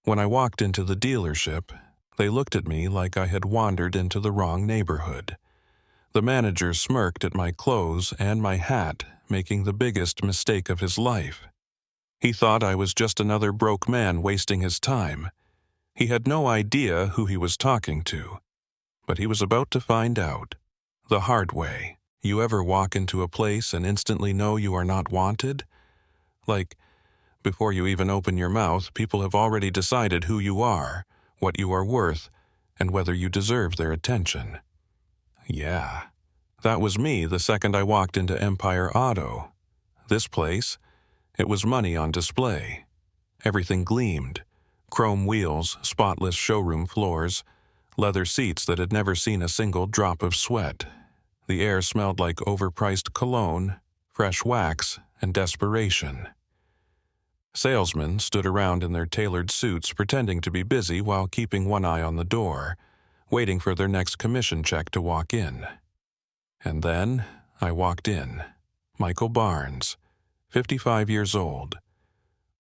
When I walked into the dealership, they looked at me like I had wandered into the wrong neighborhood. The manager smirked at my clothes and my hat, making the biggest mistake of his life. He thought I was just another broke man wasting his time. He had no idea who he was talking to, but he was about to find out. The hard way. You ever walk into a place and instantly know you are not wanted? Like, before you even open your mouth, people have already decided who you are, what you are worth, and whether you deserve their attention. Yeah, that was me the second I walked into Empire Auto. This place, it was money on display. Everything gleamed. Chrome wheels, spotless showroom floors, leather seats that had never seen a single drop of sweat. The air smelled like overpriced cologne, fresh wax, and desperation. Salesmen stood around in their tailored suits pretending to be busy while keeping one eye on the door, waiting for their next commission check to walk in. And then I walked in. Michael Barnes, 55 years old.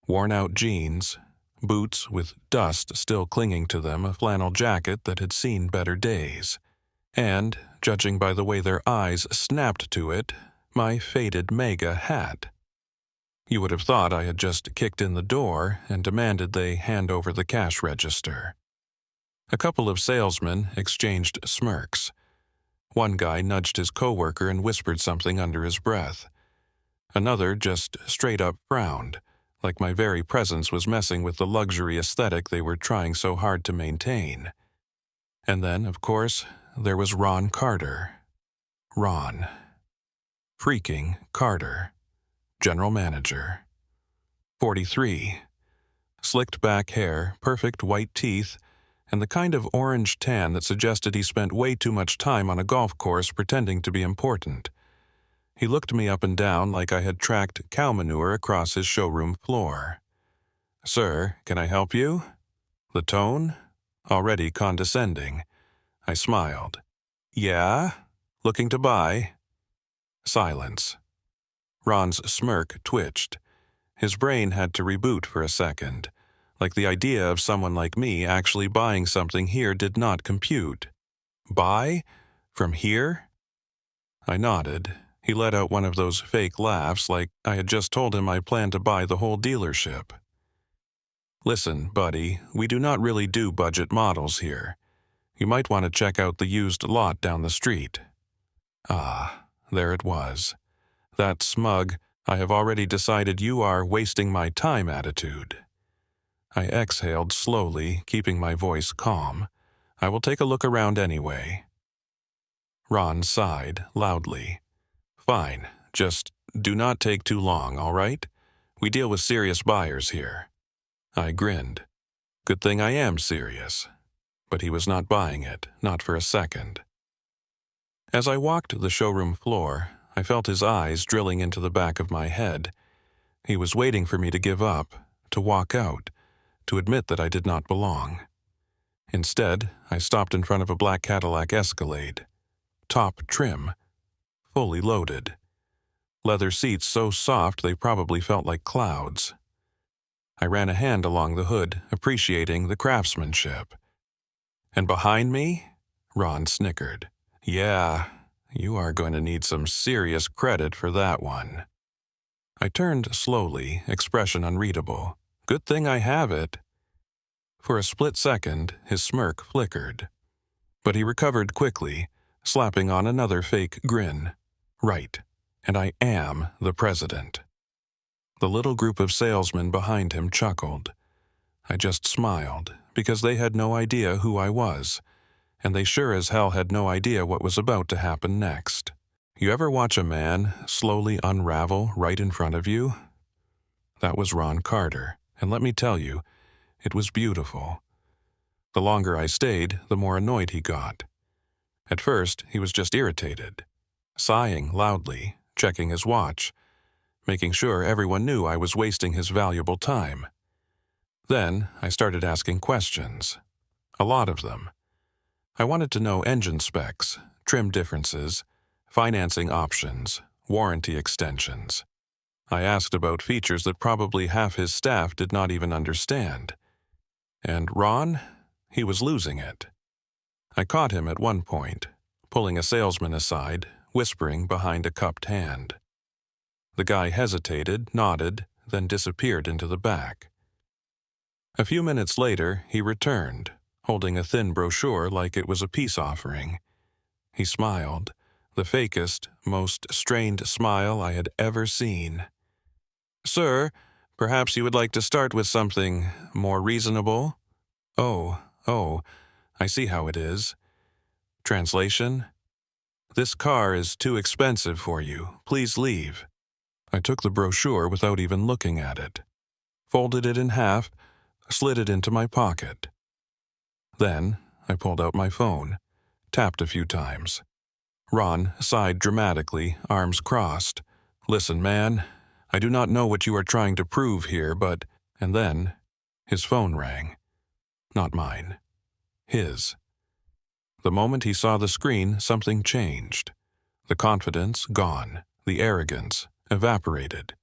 Worn-out jeans, boots with dust still clinging to them, a flannel jacket that had seen better days, and, judging by the way their eyes snapped to it, my faded MAGA hat. You would have thought I had just kicked in the door and demanded they hand over the cash register. A couple of salesmen exchanged smirks. One guy nudged his coworker and whispered something under his breath. Another just straight up frowned, like my very presence was messing with the luxury aesthetic they were trying so hard to maintain. And then, of course, there was Ron Carter. Ron. Freaking Carter. General Manager. 43. Slicked back hair, perfect white teeth, and the kind of orange tan that suggested he spent way too much time on a golf course pretending to be important. He looked me up and down like I had tracked cow manure across his showroom floor. "Sir, can I help you?" The tone? Already condescending. I smiled. "Yeah? Looking to buy?" Silence. Ron's smirk twitched. His brain had to reboot for a second, like the idea of someone like me actually buying something here did not compute. Buy? From here? I nodded. He let out one of those fake laughs like I had just told him I planned to buy the whole dealership. "Listen, buddy, we do not really do budget models here. You might want to check out the used lot down the street." Ah, there it was. That smug, "I have already decided you are wasting my time" attitude. I exhaled slowly, keeping my voice calm. "I will take a look around anyway." Ron sighed loudly. "Fine, just do not take too long, all right? We deal with serious buyers here." I grinned. Good thing I am serious. But he was not buying it, not for a second. As I walked the showroom floor, I felt his eyes drilling into the back of my head. He was waiting for me to give up, to walk out, to admit that I did not belong. Instead, I stopped in front of a black Cadillac Escalade. Top trim. Fully loaded. Leather seats so soft they probably felt like clouds. I ran a hand along the hood, appreciating the craftsmanship. And behind me? Ron snickered. "Yeah, you are going to need some serious credit for that one." I turned slowly, expression unreadable. Good thing I have it. For a split second, his smirk flickered. But he recovered quickly, slapping on another fake grin. Right, and I am the president. The little group of salesmen behind him chuckled. I just smiled, because they had no idea who I was, and they sure as hell had no idea what was about to happen next. You ever watch a man slowly unravel right in front of you? That was Ron Carter, and let me tell you, it was beautiful. The longer I stayed, the more annoyed he got. At first, he was just irritated, sighing loudly, checking his watch, making sure everyone knew I was wasting his valuable time. Then, I started asking questions. A lot of them. I wanted to know engine specs, trim differences, financing options, warranty extensions. I asked about features that probably half his staff did not even understand. And Ron, he was losing it. I caught him at one point, pulling a salesman aside, whispering behind a cupped hand. The guy hesitated, nodded, then disappeared into the back. A few minutes later, he returned, holding a thin brochure like it was a peace offering. He smiled, the fakest, most strained smile I had ever seen. "Sir, perhaps you would like to start with something more reasonable?" Oh, I see how it is. Translation: "This car is too expensive for you. Please leave." I took the brochure without even looking at it, folded it in half, slid it into my pocket. Then I pulled out my phone, tapped a few times. Ron sighed dramatically, arms crossed. "Listen, man, I do not know what you are trying to prove here, but..." And then his phone rang. Not mine. His. The moment he saw the screen, something changed. The confidence gone, the arrogance evaporated.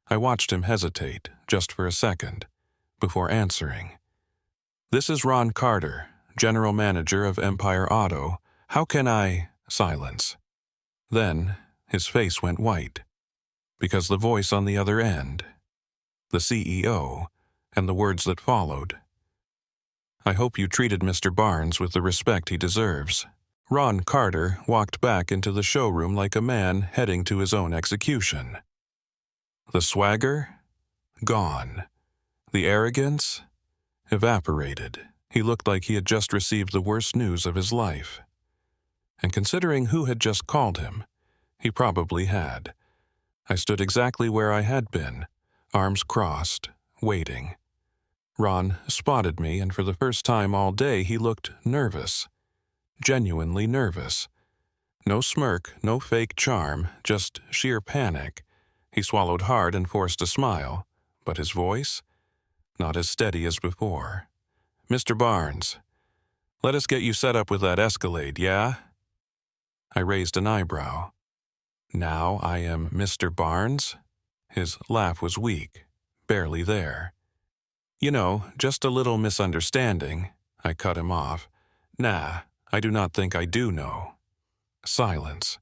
I watched him hesitate, just for a second, before answering. "This is Ron Carter, General Manager of Empire Auto. How can I..." Silence. Then his face went white, because the voice on the other end, the CEO, and the words that followed. "I hope you treated Mr. Barnes with the respect he deserves." Ron Carter walked back into the showroom like a man heading to his own execution. The swagger? Gone. The arrogance? Evaporated. He looked like he had just received the worst news of his life. And considering who had just called him, he probably had. I stood exactly where I had been, arms crossed, waiting. Ron spotted me, and for the first time all day he looked nervous. Genuinely nervous. No smirk, no fake charm, just sheer panic. He swallowed hard and forced a smile, but his voice? Not as steady as before. "Mr. Barnes, let us get you set up with that Escalade, yeah?" I raised an eyebrow. "Now I am Mr. Barnes?" His laugh was weak, barely there. "You know, just a little misunderstanding." I cut him off. "Nah, I do not think I do know." Silence.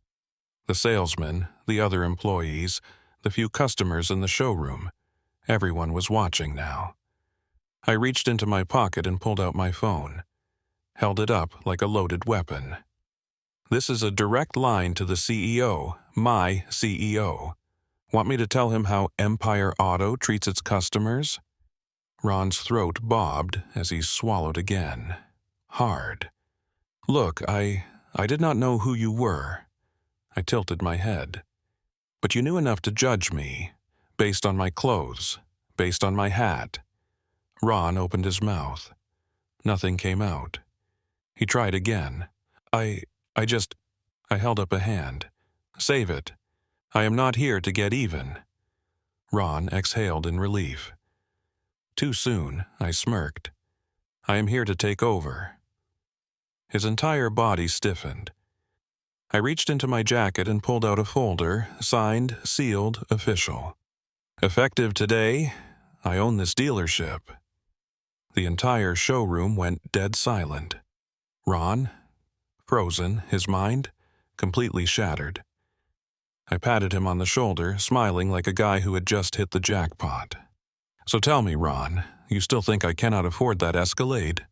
The salesman, the other employees, the few customers in the showroom. Everyone was watching now. I reached into my pocket and pulled out my phone. Held it up like a loaded weapon. "This is a direct line to the CEO, my CEO. Want me to tell him how Empire Auto treats its customers?" Ron's throat bobbed as he swallowed again. Hard. "Look, I did not know who you were." I tilted my head. "But you knew enough to judge me, based on my clothes, based on my hat." Ron opened his mouth. Nothing came out. He tried again. I held up a hand. "Save it. I am not here to get even." Ron exhaled in relief. "Too soon," I smirked. "I am here to take over." His entire body stiffened. I reached into my jacket and pulled out a folder, signed, sealed, official. "Effective today, I own this dealership." The entire showroom went dead silent. Ron, frozen, his mind completely shattered. I patted him on the shoulder, smiling like a guy who had just hit the jackpot. "So tell me, Ron, you still think I cannot afford that Escalade?"